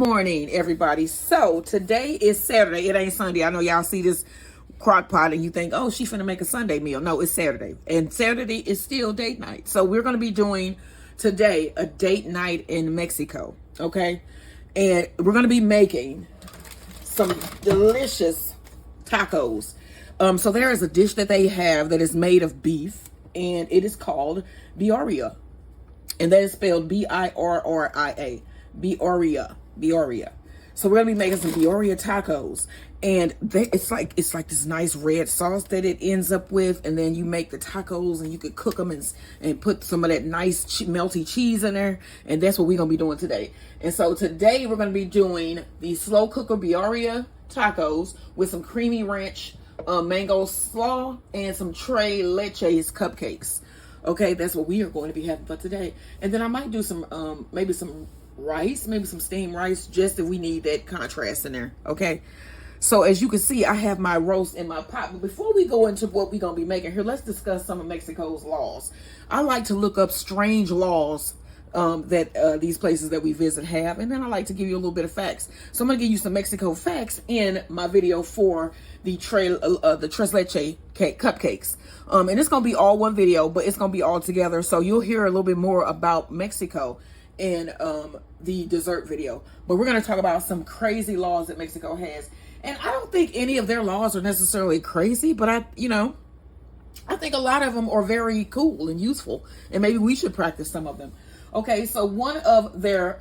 morning, everybody. So today is Saturday. It ain't Sunday. I know y'all see this crock pot and you think, oh, she finna make a Sunday meal. No, it's Saturday. And Saturday is still date night. So we're going to be doing today a date night in Mexico. Okay. And we're going to be making some delicious tacos. So there is a dish that they have that is made of beef, and it is called birria. And that is spelled B-I-R-R-I-A. Birria. So we're gonna be making some birria tacos, and it's like this nice red sauce that it ends up with, and then you make the tacos, and you could cook them and put some of that nice melty cheese in there, and that's what we're gonna be doing today. And so today we're gonna be doing the slow cooker birria tacos with some creamy ranch, mango slaw, and some Leches cupcakes. Okay, that's what we are going to be having for today. And then I might do some, maybe some rice, maybe some steamed rice, just if we need that contrast in there. Okay, so as you can see, I have my roast in my pot. But before we go into what we're going to be making here, let's discuss some of Mexico's laws. I like to look up strange laws that these places that we visit have, and then I like to give you a little bit of facts. So I'm gonna give you some Mexico facts in my video for the Tres Leche cupcakes, and it's gonna be all one video, but it's gonna be all together, so you'll hear a little bit more about Mexico in the dessert video. But we're gonna talk about some crazy laws that Mexico has, and I don't think any of their laws are necessarily crazy, but I think a lot of them are very cool and useful, and maybe we should practice some of them. Okay, so one of their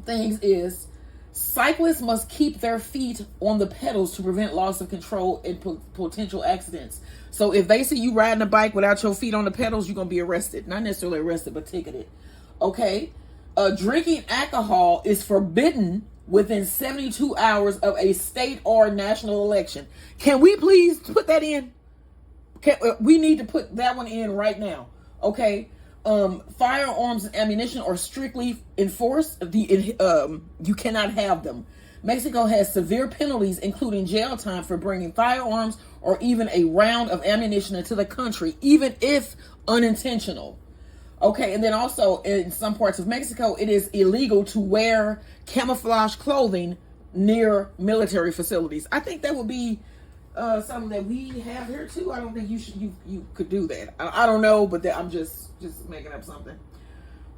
things is cyclists must keep their feet on the pedals to prevent loss of control and potential accidents. So if they see you riding a bike without your feet on the pedals, you're going to be arrested. Not necessarily arrested, but ticketed. Okay, drinking alcohol is forbidden within 72 hours of a state or national election. Can we please put that in? We need to put that one in right now. Okay. Firearms and ammunition are strictly enforced. You cannot have them. Mexico has severe penalties, including jail time for bringing firearms or even a round of ammunition into the country, even if unintentional. Okay, and then also in some parts of Mexico, it is illegal to wear camouflage clothing near military facilities. I think that would be something that we have here too. I don't think you could do that. I don't know, but I'm just making up something.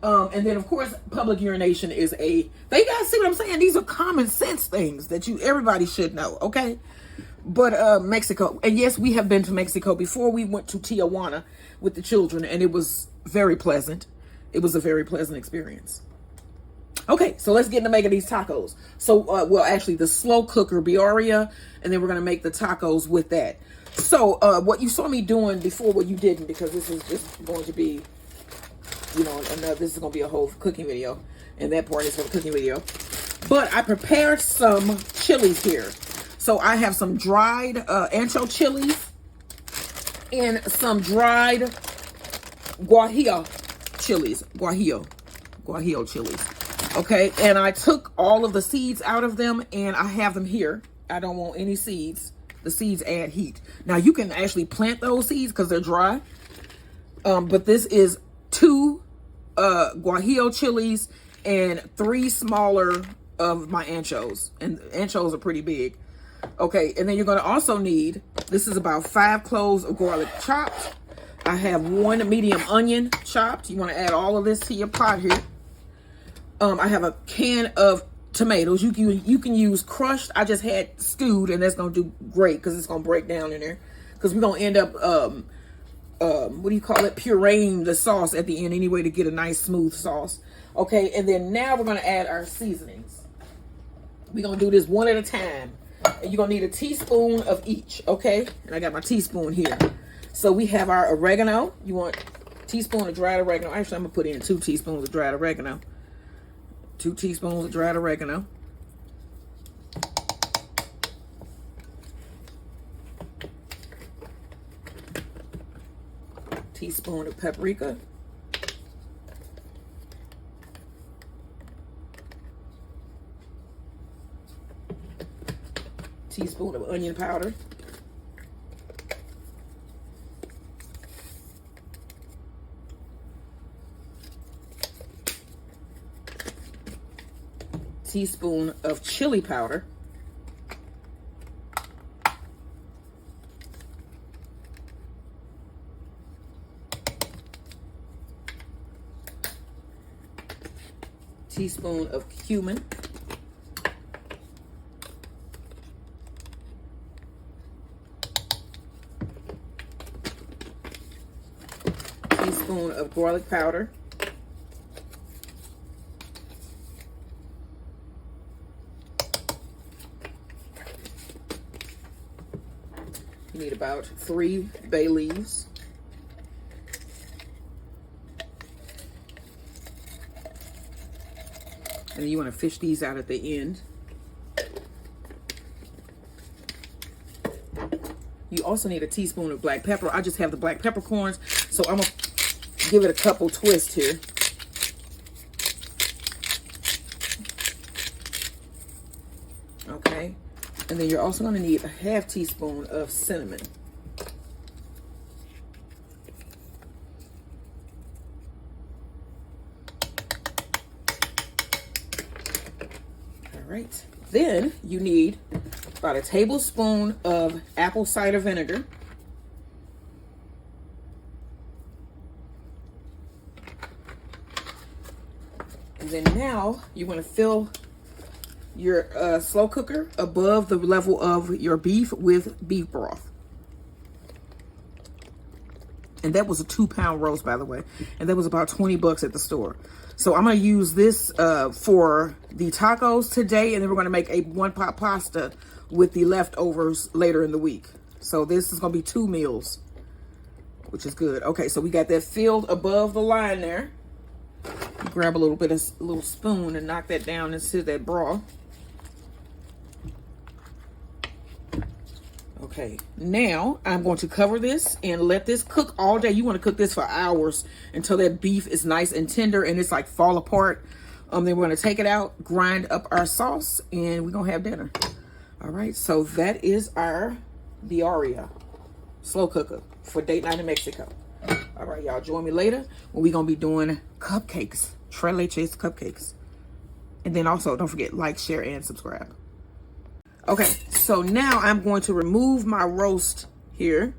And then of course, public urination is they gotta see what I'm saying. These are common sense things that everybody should know. Okay, but Mexico, and yes, we have been to Mexico before. We went to Tijuana with the children, and it was very pleasant. It was a very pleasant experience. Okay, so let's get into making these tacos. So, well, actually, the slow cooker birria, and then we're going to make the tacos with that. So, what you saw me doing before, well, you didn't, because this is just going to be, this is going to be a whole cooking video, and that part is for the cooking video. But I prepared some chilies here. So, I have some dried ancho chilies and some dried guajillo chilies. Guajillo chilies. Okay, and I took all of the seeds out of them, and I have them here. I don't want any seeds. The seeds add heat. Now, you can actually plant those seeds because they're dry. But this is 2 guajillo chilies and 3 smaller of my anchos. And anchos are pretty big. Okay, and then you're going to also need, this is about 5 cloves of garlic chopped. I have 1 medium onion chopped. You want to add all of this to your pot here. I have a can of tomatoes. You can use crushed. I just had stewed, and that's gonna do great because it's gonna break down in there. Because we're gonna end up what do you call it? Pureeing the sauce at the end anyway to get a nice smooth sauce. Okay, and then now we're gonna add our seasonings. We're gonna do this one at a time, and you're gonna need a teaspoon of each. Okay, and I got my teaspoon here. So we have our oregano. You want a teaspoon of dried oregano. Actually, I'm gonna put in 2 teaspoons of dried oregano. 2 teaspoons of dried oregano. Teaspoon of paprika. Teaspoon of onion powder. teaspoon of chili powder. Teaspoon of cumin. Teaspoon of garlic powder. You need about 3 bay leaves. And then you want to fish these out at the end. You also need a teaspoon of black pepper. I just have the black peppercorns, so I'm going to give it a couple twists here. Okay. And then you're also going to need a half teaspoon of cinnamon. All right. Then you need about a tablespoon of apple cider vinegar. And then now you want to fill your slow cooker above the level of your beef with beef broth. And that was a 2-pound roast, by the way. And that was about 20 bucks at the store. So I'm going to use this for the tacos today. And then we're going to make a 1-pot pasta with the leftovers later in the week. So this is going to be 2 meals, which is good. Okay, so we got that filled above the line there. You grab a little spoon and knock that down into that broth. Okay, now I'm going to cover this and let this cook all day. You want to cook this for hours until that beef is nice and tender and it's like fall apart. Then we're going to take it out, grind up our sauce, and we're going to have dinner. All right, so that is our Birria slow cooker for date night in Mexico. All right, y'all, join me later when we're going to be doing cupcakes, Leches cupcakes. And then also, don't forget, like, share, and subscribe. Okay, so now I'm going to remove my roast here.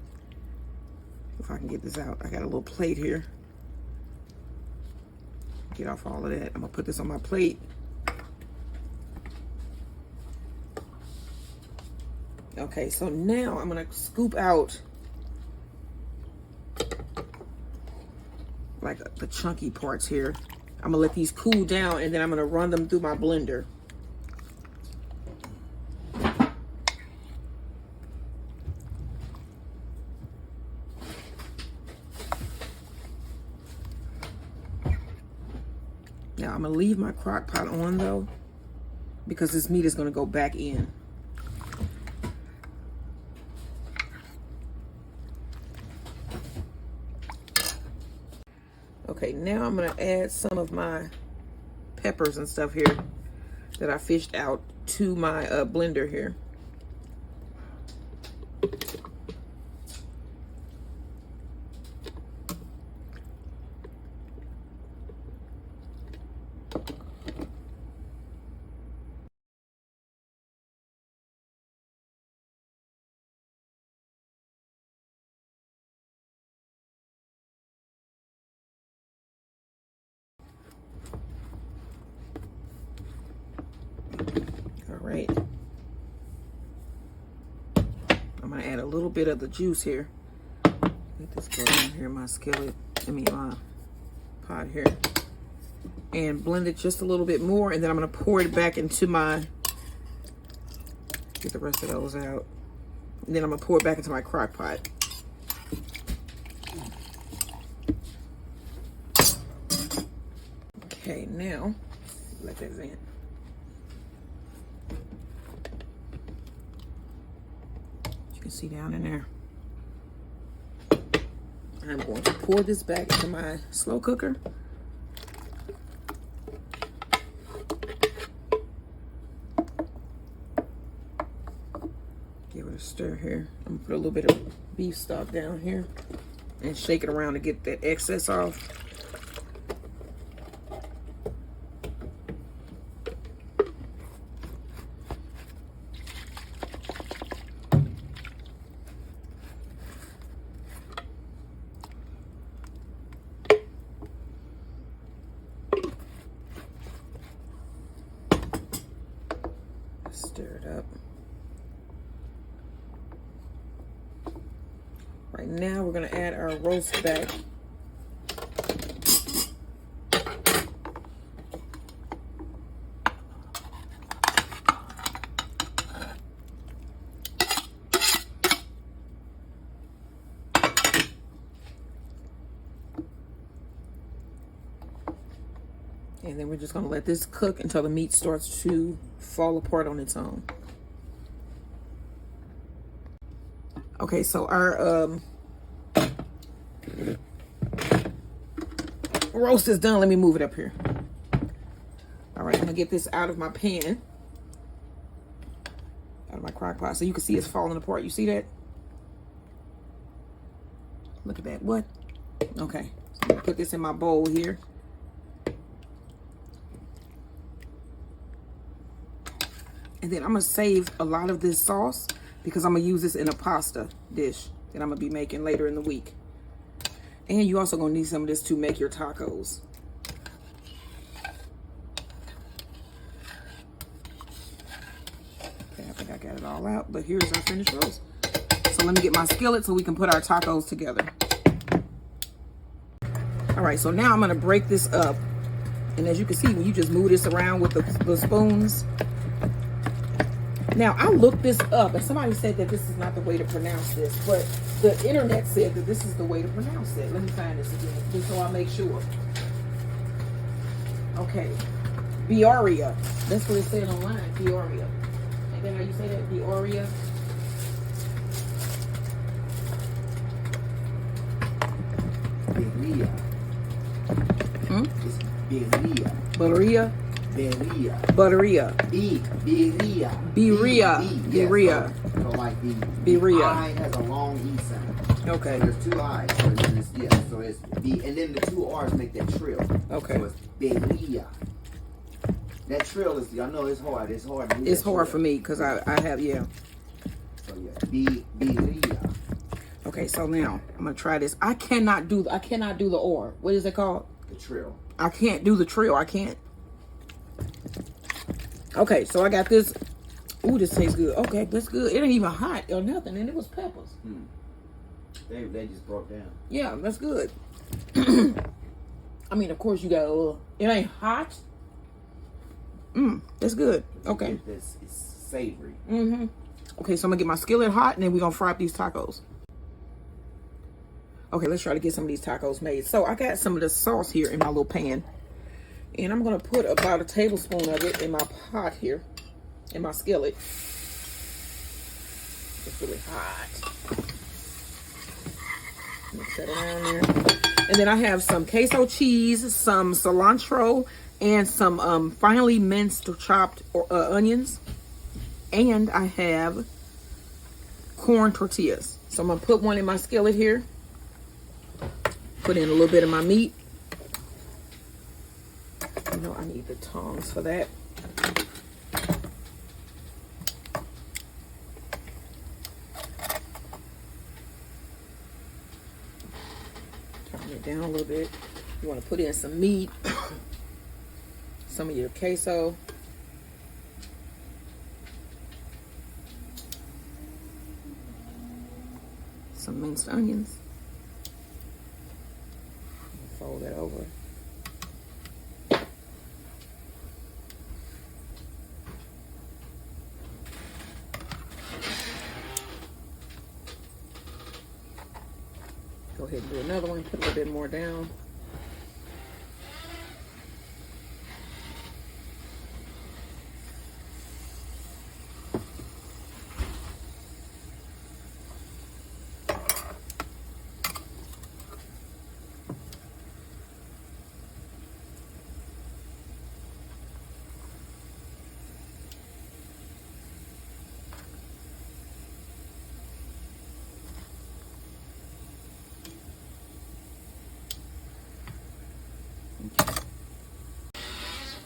If I can get this out. I got a little plate here. Get off all of that. I'm going to put this on my plate. Okay, so now I'm going to scoop out like the chunky parts here. I'm going to let these cool down, and then I'm going to run them through my blender. Now I'm gonna leave my crock pot on though, because this meat is gonna go back in. Okay, now I'm gonna add some of my peppers and stuff here that I fished out to my blender here. All right. I'm gonna add a little bit of the juice here. Let this go down here in my skillet, my pot here. And blend it just a little bit more, and then I'm gonna pour it back into my, get the rest of those out. And then I'm gonna pour it back into my crock pot. Okay, now, let that vent. You can see down in there. I'm going to pour this back into my slow cooker. Give it a stir here. I'm gonna put a little bit of beef stock down here and shake it around to get that excess off. now we're gonna add our roast back. And then we're just gonna let this cook until the meat starts to fall apart on its own. Okay, so our roast is done. Let me move it up here. All right, I'm gonna get this out of my pan, out of my crock pot, so you can see it's falling apart. You see that? Look at that. What? Okay, so I'm gonna put this in my bowl here. And then I'm gonna save a lot of this sauce because I'm gonna use this in a pasta dish that I'm gonna be making later in the week. And you also gonna need some of this to make your tacos. Okay, I think I got it all out, but here's our finished roast. So let me get my skillet so we can put our tacos together. All right, so now I'm gonna break this up. And as you can see, when you just move this around with the spoons. Now, I looked this up, and somebody said that this is not the way to pronounce this, but the internet said that this is the way to pronounce it. Let me find this again, just so I make sure. Okay. Birria. That's what it said online, Birria. Ain't that how you say that? Birria? Birria. It's birria. Birria? Birria. Birria. Birria. Birria. So like the Birria. I has a long E sound. Okay. So there's two I's. So it's, so it's B, and then the two R's make that trill. Okay. So it's birria. That trill is, I know it's hard. It's hard. It's hard for me because I have, yeah. So yeah, birria. Okay, so now I'm gonna try this. I cannot do the R. What is it called? The trill. I can't do the trill. I can't. Okay, so I got this. Ooh, this tastes good. Okay, that's good. It ain't even hot or nothing, and it was peppers. They just broke down. Yeah, that's good. I mean, of course you got it ain't hot. That's good. Okay. It's savory. Okay, so I'm gonna get my skillet hot, and then we're gonna fry up these tacos. Okay, let's try to get some of these tacos made. So I got some of the sauce here in my little pan. And I'm going to put about a tablespoon of it in my pot here, in my skillet. It's really hot. Mix that around there. And then I have some queso cheese, some cilantro, and some finely minced or chopped onions. And I have corn tortillas. So I'm going to put one in my skillet here. Put in a little bit of my meat. I know I need the tongs for that. Turn it down a little bit. You want to put in some meat, some of your queso. Some minced onions. Fold that over. Go ahead and do another one. Put a little bit more down.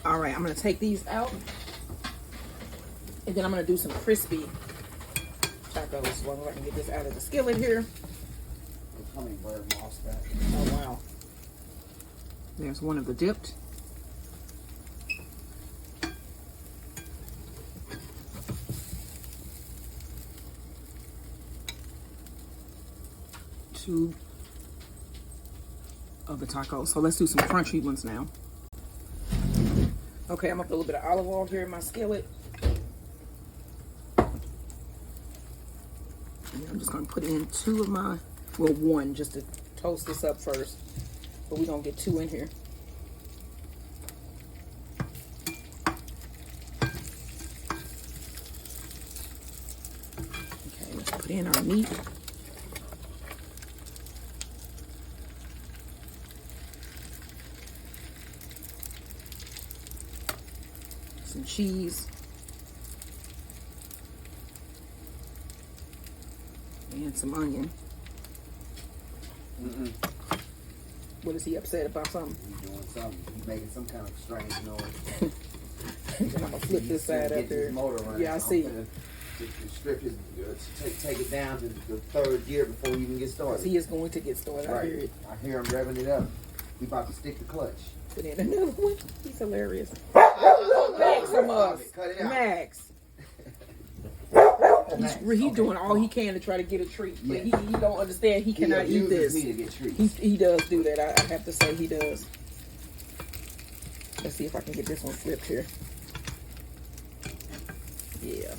All right, I'm gonna take these out, and then I'm gonna do some crispy tacos. So I can get this out of the skillet here. Hummingbird moss back. Oh wow! There's one of the dipped. tube of the tacos. So let's do some crunchy ones now. Okay, I'm gonna put a little bit of olive oil here in my skillet. And I'm just gonna put in one, just to toast this up first. But we're gonna get 2 in here. Okay, let's put in our meat. Some cheese. And some onion. What is he upset about? Something? He's doing something. He's making some kind of strange noise. And I'm gonna flip this side up there. Yeah, I see. Strip his, take it down to the 3rd gear before we even get started. He is going to get started. Right. I hear it. I hear him revving it up. He about to stick the clutch. Put in another one. He's hilarious. Max from us. Cut it out. Max. He's doing all he can to try to get a treat, but he don't understand he cannot eat this. Me to get treats. He does do that. I have to say he does. Let's see if I can get this one flipped here. Yeah.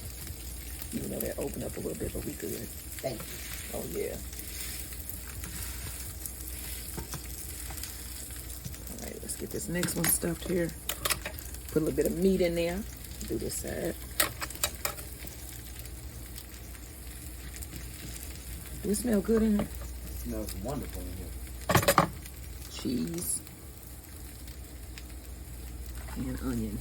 Even though that opened up a little bit, but we good. Thank you. Oh yeah. All right, let's get this next one stuffed here. Put a little bit of meat in there. Do this side. Do it smell good in here? It smells wonderful in here. Cheese. And onion.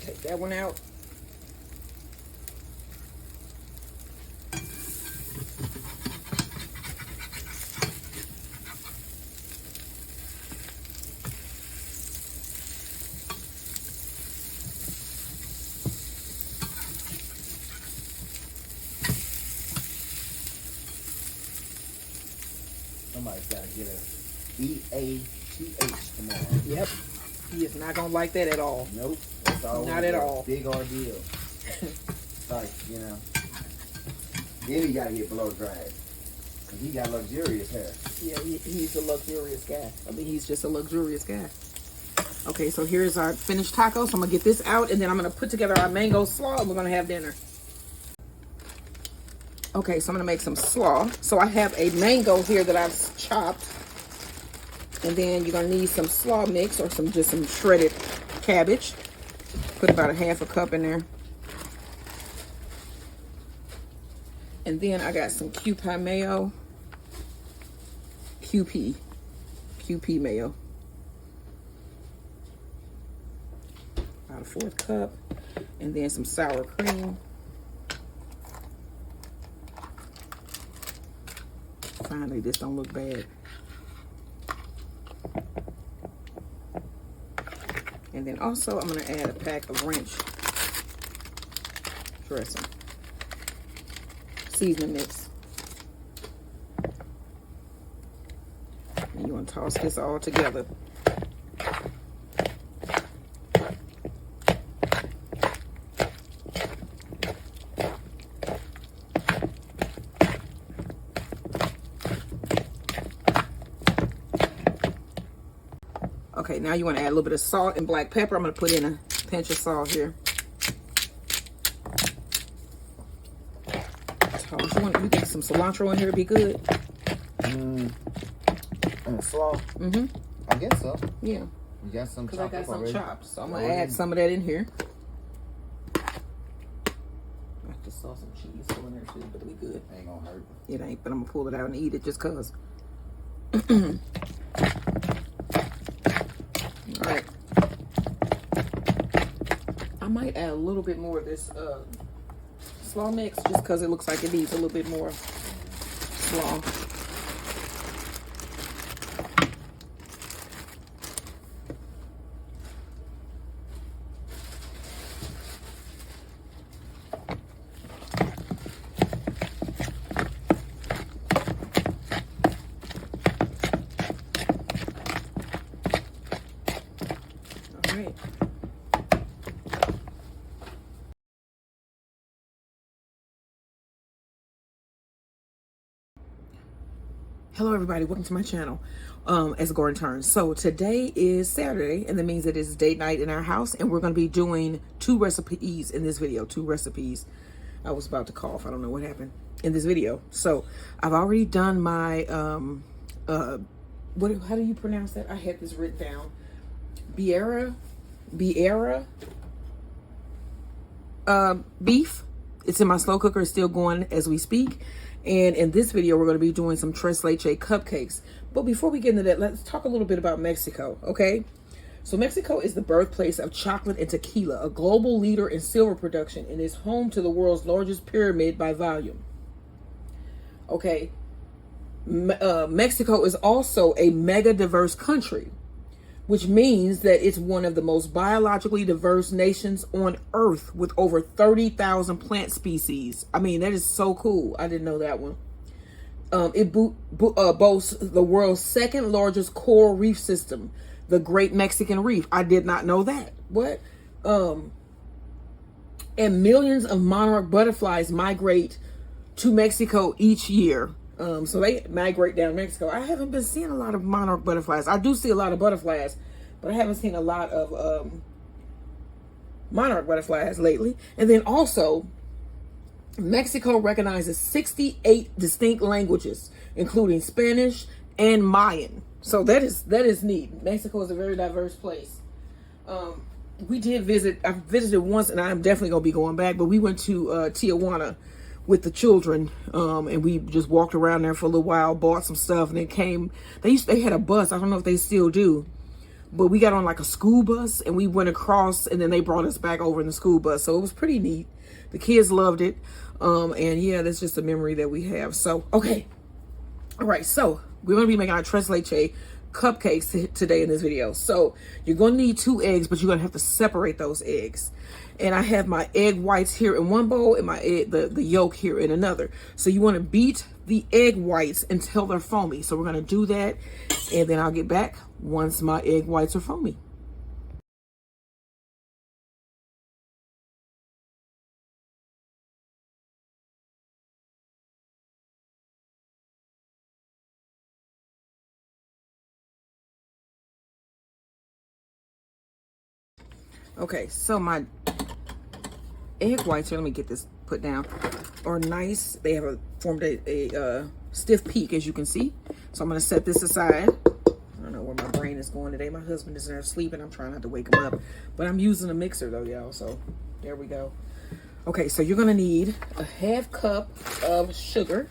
Take that one out. Somebody's got to get a BATH tomorrow. Yep. He is not going to like that at all. Nope. That's always Not at all. Big ordeal. It's like, you know. Then he got to get blow dried. Because he got luxurious hair. Yeah, he's a luxurious guy. I mean, he's just a luxurious guy. Okay, so here's our finished taco. So I'm going to get this out, and then I'm going to put together our mango slaw, and we're going to have dinner. Okay, so I'm going to make some slaw. So I have a mango here that I've chopped. And then you're going to need some slaw mix or some shredded cabbage. Put about a half a cup in there. And then I got some QP mayo. QP mayo. About a 1/4 cup. And then some sour cream. Finally, this don't look bad. And then also I'm going to add a pack of ranch dressing. Seasoning mix. And you want to toss this all together. Okay, now you want to add a little bit of salt and black pepper. I'm going to put in a pinch of salt here. You get some cilantro in here to be good. And slaw? Mm-hmm. I guess so. Yeah. You got some Because I got some already? chopped. So I'm going to add some of that in here. I just saw some cheese still in there too, but it'll be good. Ain't gonna hurt. It ain't, but I'm going to pull it out and eat it just because. Alright. I might add a little bit more of this slaw mix just because it looks like it needs a little bit more slaw. right. Hello everybody, welcome to my channel, as Gordon Turns. So today is Saturday, and that means it is date night in our house, and we're going to be doing 2 recipes in this video. 2 recipes. I was about to cough. I don't know what happened in this video. So I've already done my how do you pronounce that? I had this written down. Birria beef. It's in my slow cooker. It's still going as we speak. And in this video, we're going to be doing some tres leche cupcakes. But before we get into that, let's talk a little bit about Mexico, okay? So Mexico is the birthplace of chocolate and tequila, a global leader in silver production, and is home to the world's largest pyramid by volume. Okay, Mexico is also a mega diverse country, which means that it's one of the most biologically diverse nations on Earth with over 30,000 plant species. I mean, that is so cool. I didn't know that one. It boasts the world's 2nd largest coral reef system, the Great Mexican Reef. I did not know that. What? And millions of monarch butterflies migrate to Mexico each year. So they migrate down Mexico. I haven't been seeing a lot of monarch butterflies. I do see a lot of butterflies, but I haven't seen a lot of monarch butterflies lately. And then also, Mexico recognizes 68 distinct languages, including Spanish and Mayan. So that is neat. Mexico is a very diverse place. We did visit. I visited once, and I'm definitely gonna be going back. But we went to Tijuana with the children, and we just walked around there for a little while, bought some stuff, and then came. They had a bus. I don't know if they still do, but we got on like a school bus, and we went across, and then they brought us back over in the school bus. So it was pretty neat. The kids loved it, and yeah, that's just a memory that we have. So okay, all right. So we're gonna be making our tres leche cupcakes today in this video. So you're gonna need 2 eggs, but you're gonna have to separate those eggs. And I have my egg whites here in one bowl and my egg, the yolk here in another. So you want to beat the egg whites until they're foamy. So we're going to do that, and then I'll get back once my egg whites are foamy. Okay, so my egg whites here, let me get this put down, are nice. They have formed a stiff peak, as you can see. So I'm going to set this aside. I don't know where my brain is going today. My husband is in there sleeping. I'm trying not to wake him up, but I'm using a mixer though, y'all. So there we go. Okay, so you're going to need a 1/2 cup of sugar,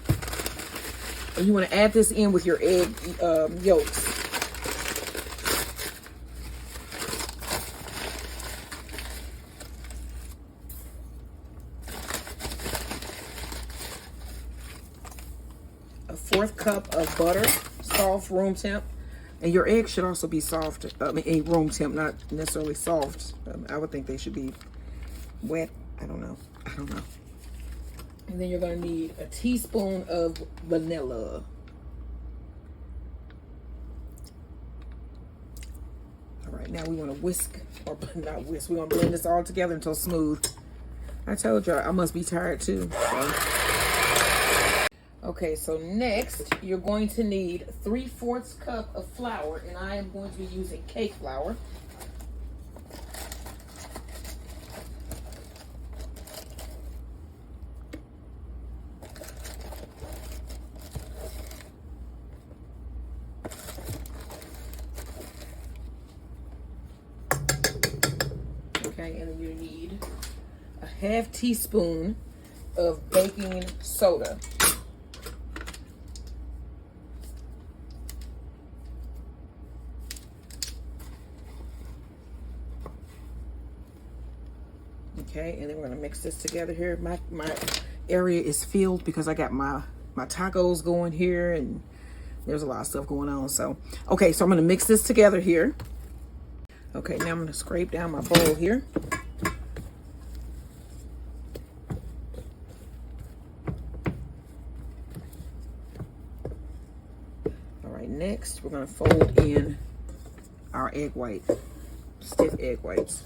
and you want to add this in with your egg yolks. A 1/4 cup of butter, soft room temp, and your eggs should also be soft. Room temp, not necessarily soft. I would think they should be wet. I don't know. And then you're gonna need a teaspoon of vanilla. All right, now we want to whisk, or not whisk. We're gonna blend this all together until smooth. I told y'all I must be tired too. So. Okay, so next you're going to need 3/4 cup of flour, and I am going to be using cake flour. Okay, and then you need a 1/2 teaspoon of baking soda. Okay, and then we're gonna mix this together here. My area is filled because I got my tacos going here, and there's a lot of stuff going on. So, okay, so I'm gonna mix this together here. Okay, now I'm gonna scrape down my bowl here. All right, next we're gonna fold in our egg white. stiff egg whites.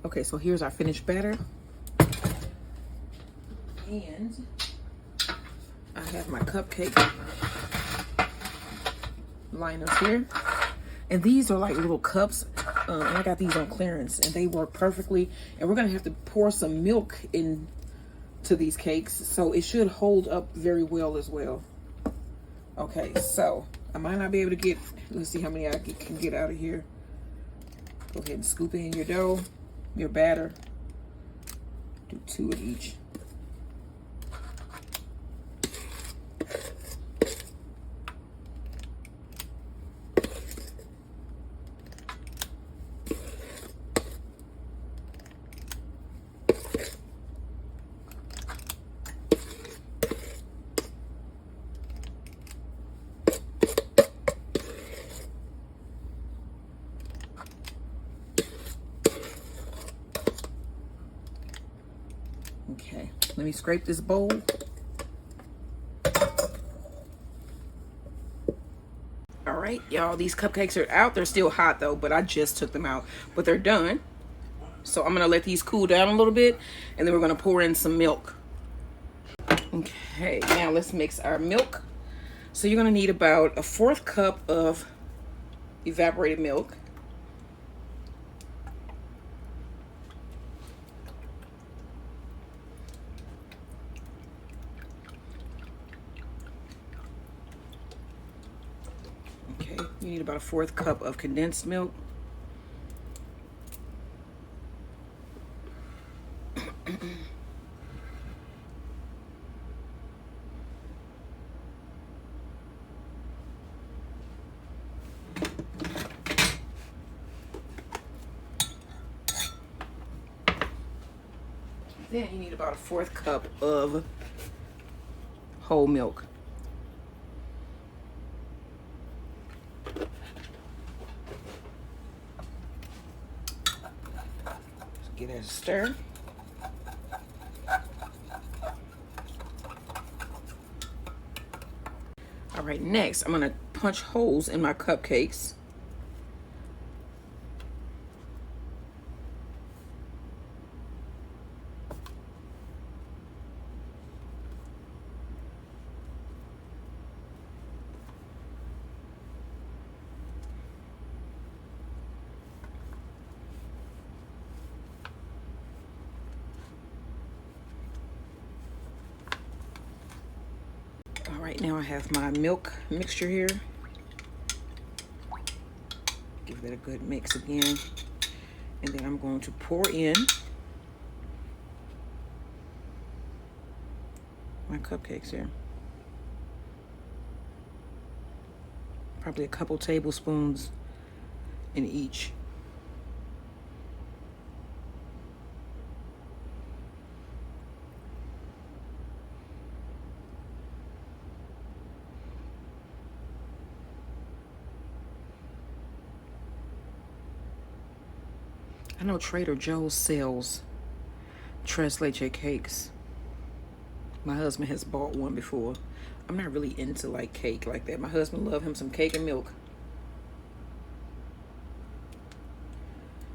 Okay, so here's our finished batter. And I have my cupcake liners here. And these are like little cups. And I got these on clearance and they work perfectly. And we're gonna have to pour some milk into these cakes. So it should hold up very well as well. Okay, so I might not be able to get, let's see how many I can get out of here. Go ahead and scoop in your dough, your batter. Do 2 of each. Okay, let me scrape this bowl. All right, y'all, these cupcakes are out. They're still hot though, but I just took them out, but they're done. So I'm gonna let these cool down a little bit and then we're gonna pour in some milk. Okay, now let's mix our milk. So you're gonna need about a 1/4 cup of evaporated milk. Okay, you need about a 1/4 cup of condensed milk. Then you need about a 1/4 cup of whole milk. Give that a stir. All right, next I'm gonna punch holes in my cupcakes. All right, now I have my milk mixture here. Give that a good mix again. And then I'm going to pour in my cupcakes here. Probably a couple tablespoons in each. I know Trader Joe's sells Turns-STL cakes. My husband has bought one before. I'm not really into like cake like that. My husband loves him some cake and milk.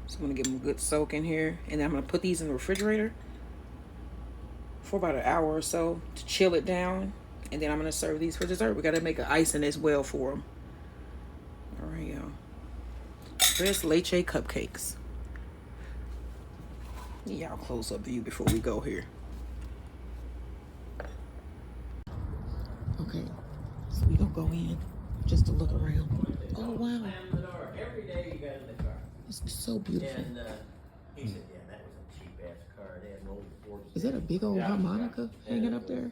So I'm gonna give them a good soak in here. And then I'm gonna put these in the refrigerator for about an hour or so to chill it down. And then I'm gonna serve these for dessert. We gotta make an icing as well for them. All right, y'all. Turns-STL cupcakes. Y'all close up view before we go here. Okay, so we gonna go in just to look around. Oh wow, Every day you got in the car. it's so beautiful. And he said, yeah, that was a cheap ass car. They had an old Ford. Is that a big old harmonica hanging up there?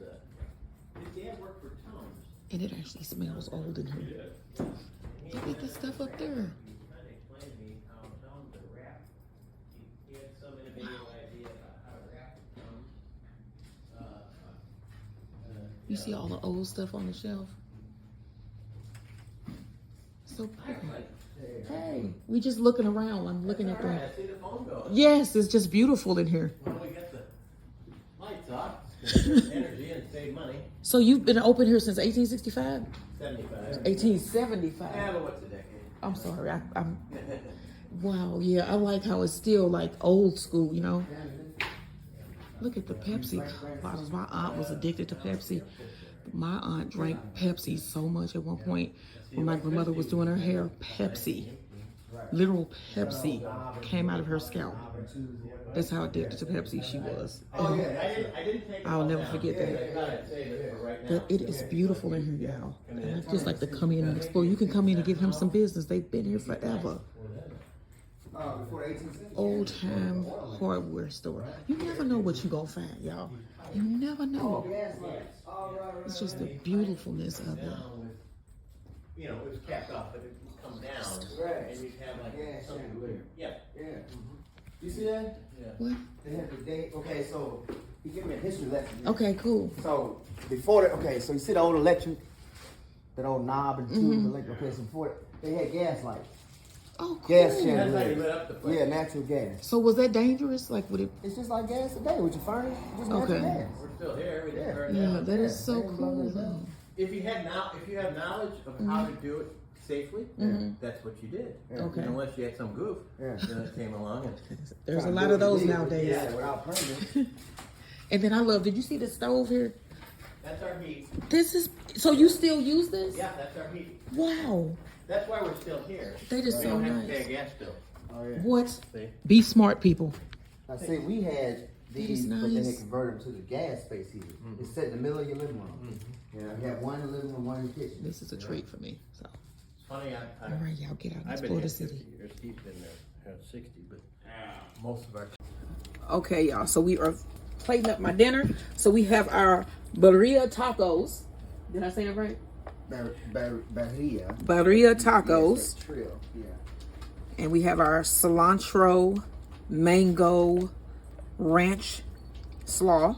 His dad worked for Tom's. And it actually smells old in here. Look at this stuff up there. You see all the old stuff on the shelf? So pretty. Hey, we just looking around. I'm looking at them. I see the phone go. Yes, it's just beautiful in here. Well, we got the lights off, energy and save money. So you've been open here since 1865? 75. 1875. Yeah, but what's a decade? I'm sorry. I'm. Wow. Yeah, I like how it's still like old school. You know. Look at the Pepsi bottles. My aunt was addicted to Pepsi. My aunt drank Pepsi so much at one point when my grandmother was doing her hair. Pepsi, literal Pepsi, came out of her scalp. That's how addicted to Pepsi she was. Oh, yeah, I didn't take it. I'll never forget that. But it is beautiful in here, y'all. And I just like to come in and explore. You can come in and give him some business. They've been here forever. Old time hardware store. You never know what you're gonna find, y'all. You never know. It's just the beautifululness of it. You know, it was capped off, but it would come down, and you'd have like something weird. Yeah. Yeah. You see that? Yeah. What? They have the date. Okay, so he gave me a history lesson. Okay, cool. So before that, okay, so you see the old electric, that old knob and tube electric. Okay, so before they had gas lights. Oh, cool. Gas That's how you chandeliers. lit up the place. Yeah, natural gas. So was that dangerous? Like, would it? It's just like gas today with your furnace. Just natural Okay. gas. We're still here. We didn't Yeah. burn Yeah, down. that is so Yeah, cool. yeah. Though. If you have knowledge of how to do it safely, that's what you did. Yeah. Okay. Unless you had some goof Yeah. that came along and There's a lot of those nowadays. Yeah, without permit. And then I love. Did you see the stove here? that's our heat. This is. So you still use this? Yeah, that's our heat. Wow. That's why we're still here. That is We so don't have to pay a nice. gas bill. Oh yeah. What? See? Be smart, people. I see we had these, is but they nice. had converted them to the gas space heater. It's set in the middle of your living room. Yeah, you have one in the living room, one in the kitchen. This is a treat for me. So, It's funny, all right, y'all get out and I've explore been here the 50 city. years. He's been there 60, but most of our Okay, y'all. So we are plating up my dinner. So we have our Birria tacos. Did I say that right? Birria. Birria tacos. Yes, trill. Yeah. And we have our cilantro, mango, ranch slaw.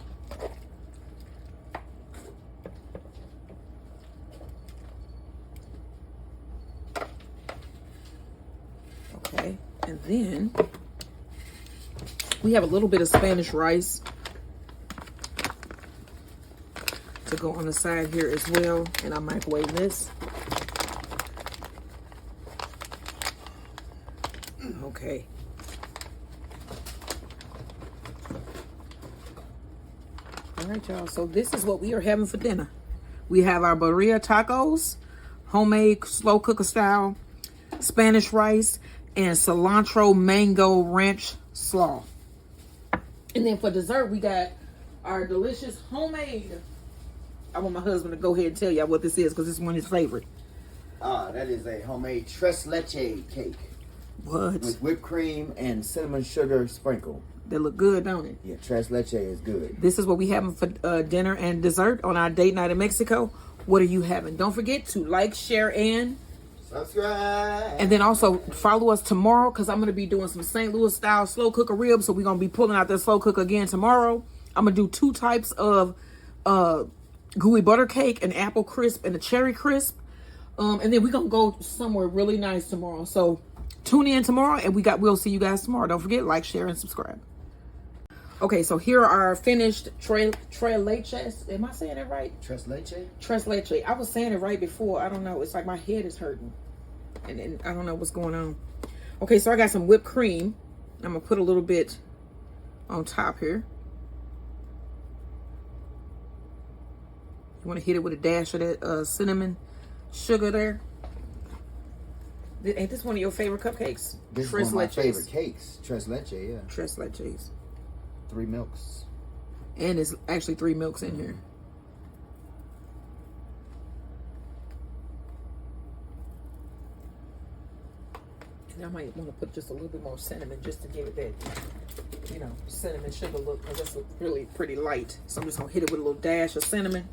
Okay, and then we have a little bit of Spanish rice to go on the side here as well. And I microwave this. Okay. All right, y'all. So this is what we are having for dinner. We have our Birria tacos, homemade slow cooker style, Spanish rice, and cilantro mango ranch slaw. And then for dessert, we got our delicious homemade. I want my husband to go ahead and tell y'all what this is because this is one of his favorite. That is a homemade Tres-Leche cake What? with whipped cream and cinnamon sugar sprinkle. They look good, don't it? Yeah, Tres-Leche is good. This is what we having for dinner and dessert on our date night in Mexico. What are you having? Don't forget to like, share, and Subscribe. And then also follow us tomorrow because I'm going to be doing some St. Louis style slow cooker ribs. So we're going to be pulling out that slow cooker again tomorrow. I'm going to do 2 types of gooey butter cake, an apple crisp and a cherry crisp. And then we're going to go somewhere really nice tomorrow. So tune in tomorrow and we'll see you guys tomorrow. Don't forget, like, share, and subscribe. Okay, so here are our finished tres leches. Am I saying that right? Tres-Leche? Tres leche. I was saying it right before. I don't know. It's like my head is hurting. And I don't know what's going on. Okay, so I got some whipped cream. I'm going to put a little bit on top here. You want to hit it with a dash of that cinnamon sugar there. Ain't this one of your favorite cupcakes? This is Tres one of my leches. favorite cakes. Tres-Leche, yeah. Tres leches. 3 milks. And it's actually 3 milks in here. And I might want to put just a little bit more cinnamon just to give it that, you know, cinnamon sugar look, because that's really pretty light. So I'm just going to hit it with a little dash of cinnamon.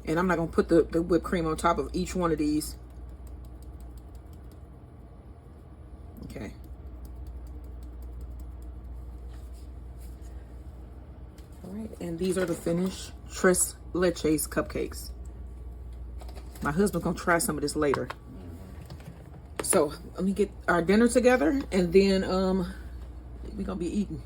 And I'm not going to put the whipped cream on top of each one of these. Okay. All right, And these are the finished Turns-STL cupcakes. My husband's gonna try some of this later. So let me get our dinner together, and then we're gonna be eating.